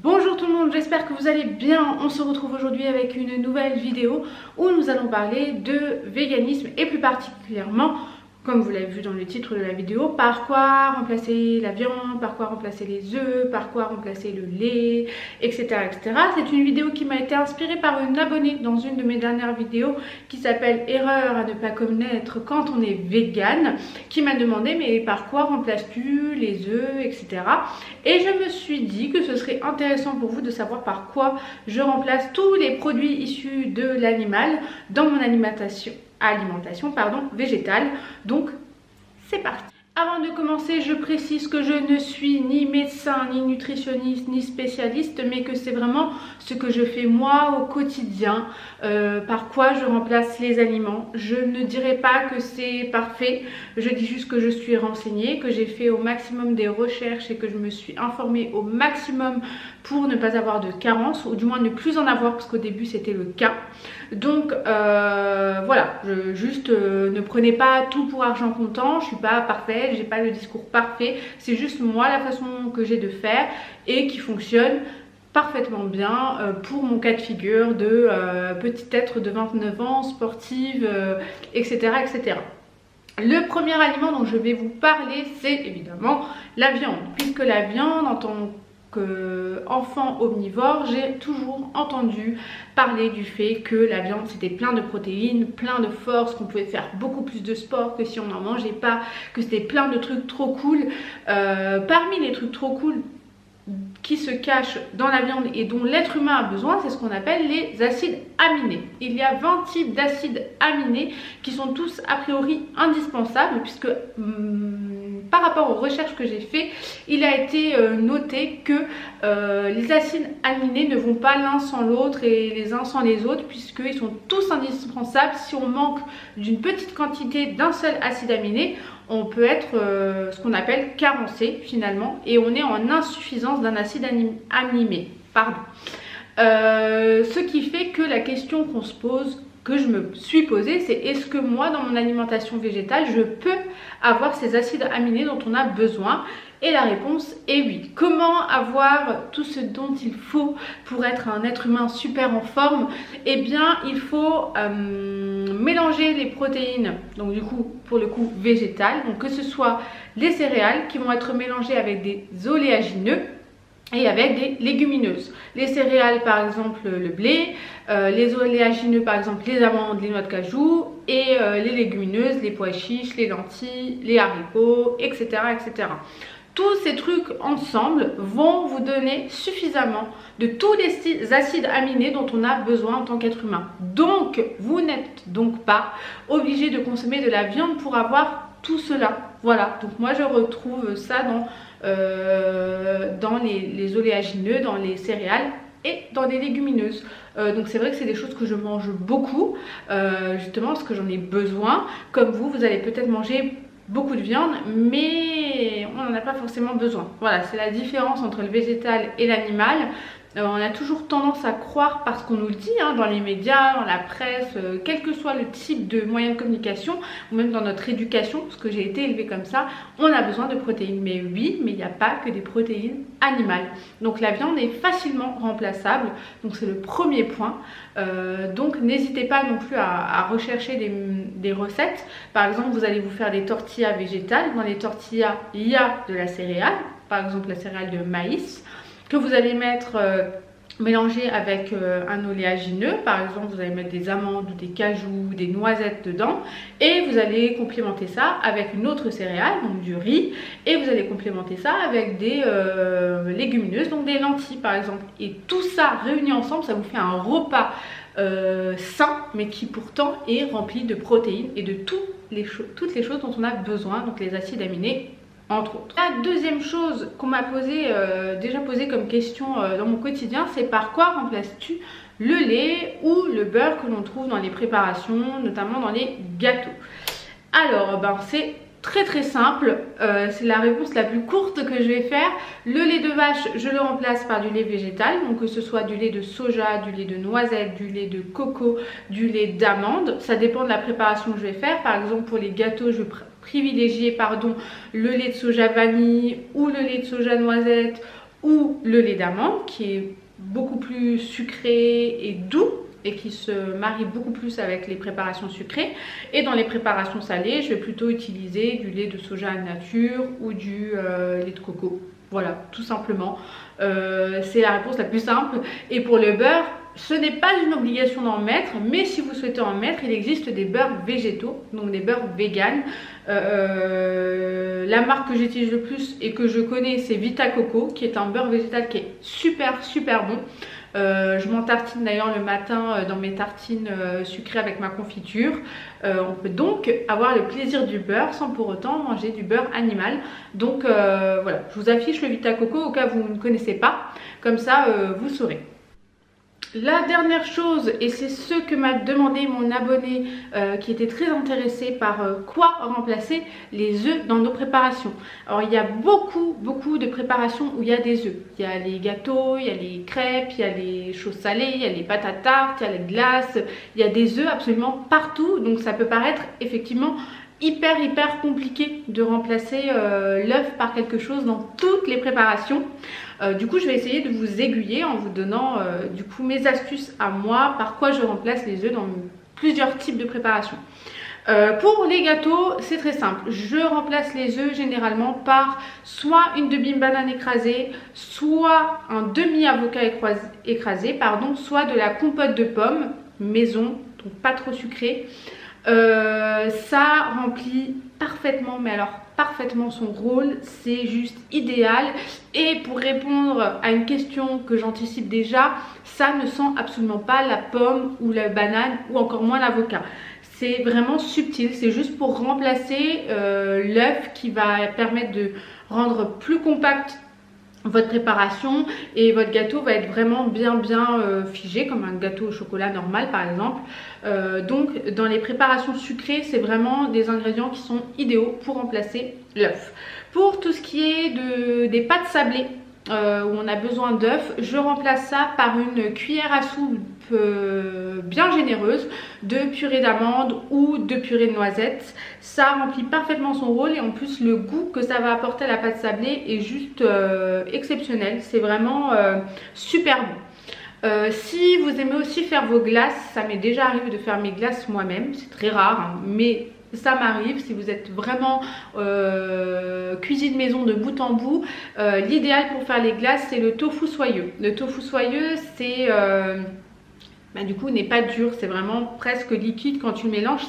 Bonjour tout le monde, j'espère que vous allez bien. On se retrouve aujourd'hui avec une nouvelle vidéo où nous allons parler de véganisme et plus particulièrement, comme vous l'avez vu dans le titre de la vidéo, par quoi remplacer la viande, par quoi remplacer les œufs, par quoi remplacer le lait, etc. etc. C'est une vidéo qui m'a été inspirée par une abonnée dans une de mes dernières vidéos qui s'appelle Erreur à ne pas commettre quand on est vegan, qui m'a demandé mais par quoi remplaces-tu les œufs, etc. Et je me suis dit que ce serait intéressant pour vous de savoir par quoi je remplace tous les produits issus de l'animal dans mon alimentation végétale. Donc c'est parti. Avant de commencer, je précise que je ne suis ni médecin, ni nutritionniste, ni spécialiste, mais que c'est vraiment ce que je fais moi au quotidien, par quoi je remplace les aliments. Je ne dirais pas que c'est parfait, je dis juste que je suis renseignée, que j'ai fait au maximum des recherches et que je me suis informée au maximum pour ne pas avoir de carence, ou du moins ne plus en avoir, parce qu'au début c'était le cas. Donc voilà, ne prenez pas tout pour argent comptant, je suis pas parfaite, j'ai pas le discours parfait, c'est juste moi la façon que j'ai de faire et qui fonctionne parfaitement bien pour mon cas de figure de petit être de 29 ans, sportive, etc., etc. Le premier aliment dont je vais vous parler, c'est évidemment la viande, puisque la viande en tant qu'enfant omnivore, j'ai toujours entendu parler du fait que la viande c'était plein de protéines, plein de force, qu'on pouvait faire beaucoup plus de sport que si on n'en mangeait pas, que c'était plein de trucs trop cool. Parmi les trucs trop cool qui se cachent dans la viande et dont l'être humain a besoin, c'est ce qu'on appelle les acides aminés. Il y a 20 types d'acides aminés qui sont tous a priori indispensables, puisque par rapport aux recherches que j'ai fait, il a été noté que les acides aminés ne vont pas l'un sans l'autre et les uns sans les autres, puisqu'ils sont tous indispensables. Si on manque d'une petite quantité d'un seul acide aminé, on peut être ce qu'on appelle carencé finalement, et on est en insuffisance d'un acide aminé. Ce qui fait que la question qu'on se pose, que je me suis posée, c'est est-ce que moi dans mon alimentation végétale je peux avoir ces acides aminés dont on a besoin? Et la réponse est oui. Comment avoir tout ce dont il faut pour être un être humain super en forme? Eh bien il faut mélanger les protéines, donc du coup pour le coup végétales, donc que ce soit les céréales qui vont être mélangées avec des oléagineux et avec des légumineuses. Les céréales par exemple le blé, les oléagineux par exemple les amandes, les noix de cajou, et les légumineuses, les pois chiches, les lentilles, les haricots, etc., etc. Tous ces trucs ensemble vont vous donner suffisamment de tous les acides aminés dont on a besoin en tant qu'être humain. Donc vous n'êtes donc pas obligé de consommer de la viande pour avoir tout cela. Voilà, donc moi je retrouve ça dans les oléagineux, dans les céréales et dans les légumineuses. Donc c'est vrai que c'est des choses que je mange beaucoup, justement parce que j'en ai besoin. Comme vous allez peut-être manger beaucoup de viande, mais on n'en a pas forcément besoin. Voilà, c'est la différence entre le végétal et l'animal. On a toujours tendance à croire, parce qu'on nous le dit dans les médias, dans la presse, quel que soit le type de moyen de communication, ou même dans notre éducation, parce que j'ai été élevée comme ça, on a besoin de protéines. Mais oui, mais il n'y a pas que des protéines animales. Donc la viande est facilement remplaçable, donc c'est le premier point. Donc n'hésitez pas non plus à rechercher des recettes. Par exemple, vous allez vous faire des tortillas végétales. Dans les tortillas, il y a de la céréale, par exemple la céréale de maïs, que vous allez mettre mélanger avec un oléagineux. Par exemple, vous allez mettre des amandes ou des cajous, des noisettes dedans, et vous allez complémenter ça avec une autre céréale, donc du riz, et vous allez complémenter ça avec des légumineuses, donc des lentilles par exemple. Et tout ça réuni ensemble, ça vous fait un repas sain, mais qui pourtant est rempli de protéines et de toutes les choses dont on a besoin, donc les acides aminés entre autres. La deuxième chose qu'on m'a déjà posé comme question dans mon quotidien, c'est par quoi remplaces-tu le lait ou le beurre que l'on trouve dans les préparations, notamment dans les gâteaux? Alors c'est très simple, c'est la réponse la plus courte que je vais faire. Le lait de vache, je le remplace par du lait végétal, donc que ce soit du lait de soja, du lait de noisette, du lait de coco, du lait d'amande. Ça dépend de la préparation que je vais faire. Par exemple pour les gâteaux, je vais privilégier le lait de soja vanille ou le lait de soja noisette ou le lait d'amande qui est beaucoup plus sucré et doux et qui se marie beaucoup plus avec les préparations sucrées. Et dans les préparations salées, je vais plutôt utiliser du lait de soja nature ou du lait de coco. Voilà, tout simplement. C'est la réponse la plus simple. Et pour le beurre, ce n'est pas une obligation d'en mettre, mais si vous souhaitez en mettre, il existe des beurres végétaux, donc des beurres véganes. La marque que j'utilise le plus et que je connais, c'est Vita Coco, qui est un beurre végétal qui est super bon. Je m'en tartine d'ailleurs le matin dans mes tartines sucrées avec ma confiture. On peut donc avoir le plaisir du beurre sans pour autant manger du beurre animal. Donc voilà, je vous affiche le Vita Coco au cas où vous ne connaissez pas, comme ça vous saurez. La dernière chose, et c'est ce que m'a demandé mon abonné qui était très intéressé par quoi remplacer les œufs dans nos préparations. Alors il y a beaucoup de préparations où il y a des œufs. Il y a les gâteaux, il y a les crêpes, il y a les choses salées, il y a les pâtes à tarte, il y a les glaces, il y a des œufs absolument partout. Donc ça peut paraître effectivement hyper compliqué de remplacer l'œuf par quelque chose dans toutes les préparations. Du coup je vais essayer de vous aiguiller en vous donnant du coup mes astuces à moi, par quoi je remplace les œufs dans plusieurs types de préparations. Pour les gâteaux, c'est très simple. Je remplace les œufs généralement par soit une demi-banane écrasée, soit un demi-avocat écrasé, pardon, soit de la compote de pommes maison, donc pas trop sucrée. Ça remplit parfaitement, mais alors parfaitement son rôle, c'est juste idéal. Et pour répondre à une question que j'anticipe déjà, ça ne sent absolument pas la pomme ou la banane ou encore moins l'avocat. C'est vraiment subtil, c'est juste pour remplacer l'œuf qui va permettre de rendre plus compact votre préparation et votre gâteau va être vraiment bien figé comme un gâteau au chocolat normal par exemple. Donc dans les préparations sucrées, c'est vraiment des ingrédients qui sont idéaux pour remplacer l'œuf. Pour tout ce qui est des pâtes sablées où on a besoin d'œufs, je remplace ça par une cuillère à soupe bien généreuse de purée d'amande ou de purée de noisettes. Ça remplit parfaitement son rôle et en plus le goût que ça va apporter à la pâte sablée est juste exceptionnel. C'est vraiment super bon. Si vous aimez aussi faire vos glaces, ça m'est déjà arrivé de faire mes glaces moi-même, c'est très rare hein, mais ça m'arrive. Si vous êtes vraiment cuisine maison de bout en bout, l'idéal pour faire les glaces c'est le tofu soyeux. Le tofu soyeux c'est du coup n'est pas dur, c'est vraiment presque liquide. Quand tu le mélanges,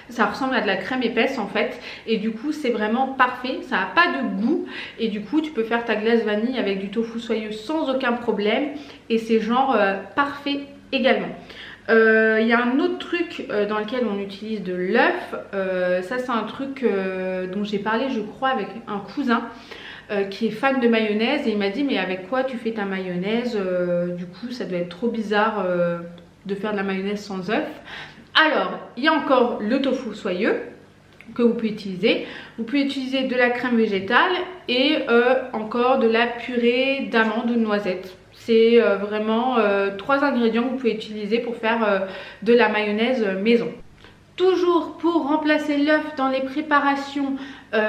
ça ressemble à de la crème épaisse en fait, et du coup c'est vraiment parfait, ça n'a pas de goût et du coup tu peux faire ta glace vanille avec du tofu soyeux sans aucun problème et c'est genre parfait également. Il y a un autre truc dans lequel on utilise de l'œuf, ça c'est un truc dont j'ai parlé je crois avec un cousin qui est fan de mayonnaise et il m'a dit mais avec quoi tu fais ta mayonnaise, du coup ça doit être trop bizarre de faire de la mayonnaise sans œuf. Alors il y a encore le tofu soyeux que vous pouvez utiliser. Vous pouvez utiliser de la crème végétale et encore de la purée d'amandes ou de noisettes. C'est vraiment 3 ingrédients que vous pouvez utiliser pour faire de la mayonnaise maison. Toujours pour remplacer l'œuf dans les préparations, il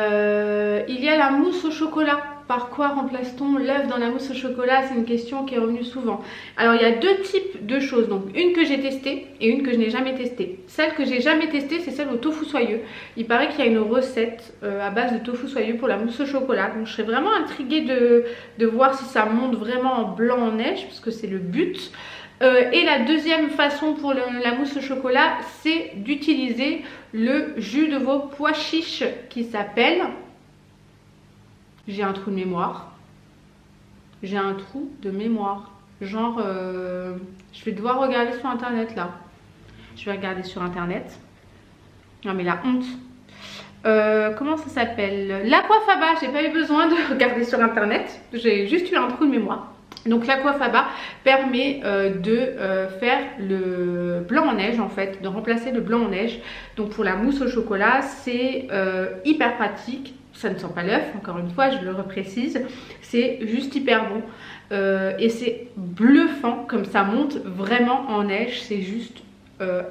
y a la mousse au chocolat. Par quoi remplace-t-on l'œuf dans la mousse au chocolat? C'est une question qui est revenue souvent. Alors il y a 2 types de choses, donc une que j'ai testée et une que je n'ai jamais testée. Celle que j'ai jamais testée, c'est celle au tofu soyeux. Il paraît qu'il y a une recette à base de tofu soyeux pour la mousse au chocolat. Donc je serais vraiment intriguée de voir si ça monte vraiment en blanc en neige, parce que c'est le but. Et la deuxième façon pour la mousse au chocolat, c'est d'utiliser le jus de vos pois chiches qui s'appelle... J'ai un trou de mémoire. J'ai un trou de mémoire. Genre, je vais devoir regarder sur internet là. Je vais regarder sur internet. Non mais la honte. Comment ça s'appelle? L'Aquafaba. J'ai pas eu besoin de regarder sur internet. J'ai juste eu un trou de mémoire. Donc l'Aquafaba permet de faire le blanc en neige en fait, de remplacer le blanc en neige. Donc pour la mousse au chocolat, c'est hyper pratique. Ça ne sent pas l'œuf, encore une fois, je le reprécise. C'est juste hyper bon. Et c'est bluffant comme ça monte vraiment en neige. C'est juste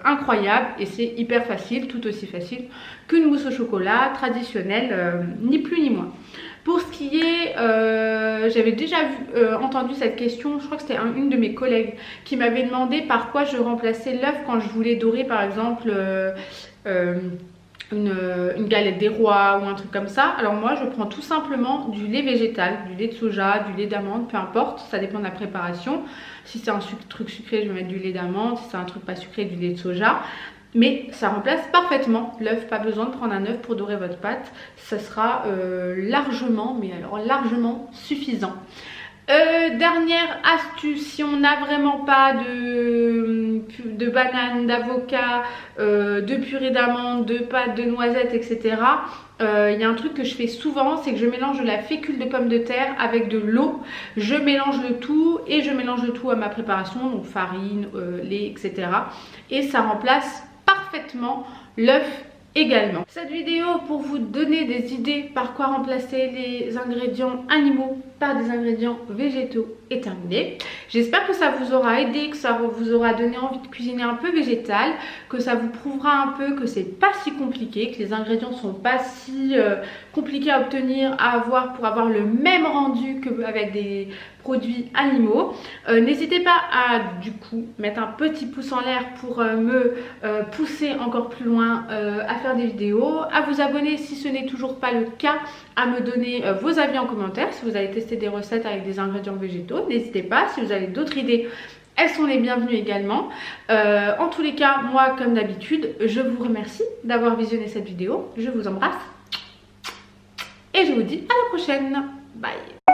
incroyable et c'est hyper facile, tout aussi facile qu'une mousse au chocolat traditionnelle, ni plus ni moins. Pour ce qui est, j'avais déjà entendu cette question, je crois que c'était une de mes collègues qui m'avait demandé par quoi je remplaçais l'œuf quand je voulais dorer par exemple une galette des rois ou un truc comme ça. Alors moi je prends tout simplement du lait végétal, du lait de soja, du lait d'amande, peu importe, ça dépend de la préparation. Si c'est un truc sucré, je vais mettre du lait d'amande, si c'est un truc pas sucré, du lait de soja. Mais ça remplace parfaitement l'œuf, pas besoin de prendre un œuf pour dorer votre pâte. Ça sera largement, mais alors largement suffisant. Dernière astuce, si on n'a vraiment pas de banane, d'avocat, de purée d'amande, de pâte, de noisettes, etc. Il y a un truc que je fais souvent, c'est que je mélange de la fécule de pommes de terre avec de l'eau. Je mélange le tout et je mélange le tout à ma préparation, donc farine, lait, etc. Et ça remplace parfaitement l'œuf également. Cette vidéo pour vous donner des idées par quoi remplacer les ingrédients animaux par des ingrédients végétaux est terminée. J'espère que ça vous aura aidé, que ça vous aura donné envie de cuisiner un peu végétal, que ça vous prouvera un peu que c'est pas si compliqué, que les ingrédients sont pas si compliqués à obtenir, à avoir pour avoir le même rendu qu'avec des produits animaux. N'hésitez pas à du coup mettre un petit pouce en l'air pour me pousser encore plus loin à faire des vidéos, à vous abonner si ce n'est toujours pas le cas, à me donner vos avis en commentaire si vous avez testé des recettes avec des ingrédients végétaux. N'hésitez pas, si vous avez d'autres idées, elles sont les bienvenues également. En tous les cas, moi comme d'habitude, je vous remercie d'avoir visionné cette vidéo. Je vous embrasse et je vous dis à la prochaine. Bye.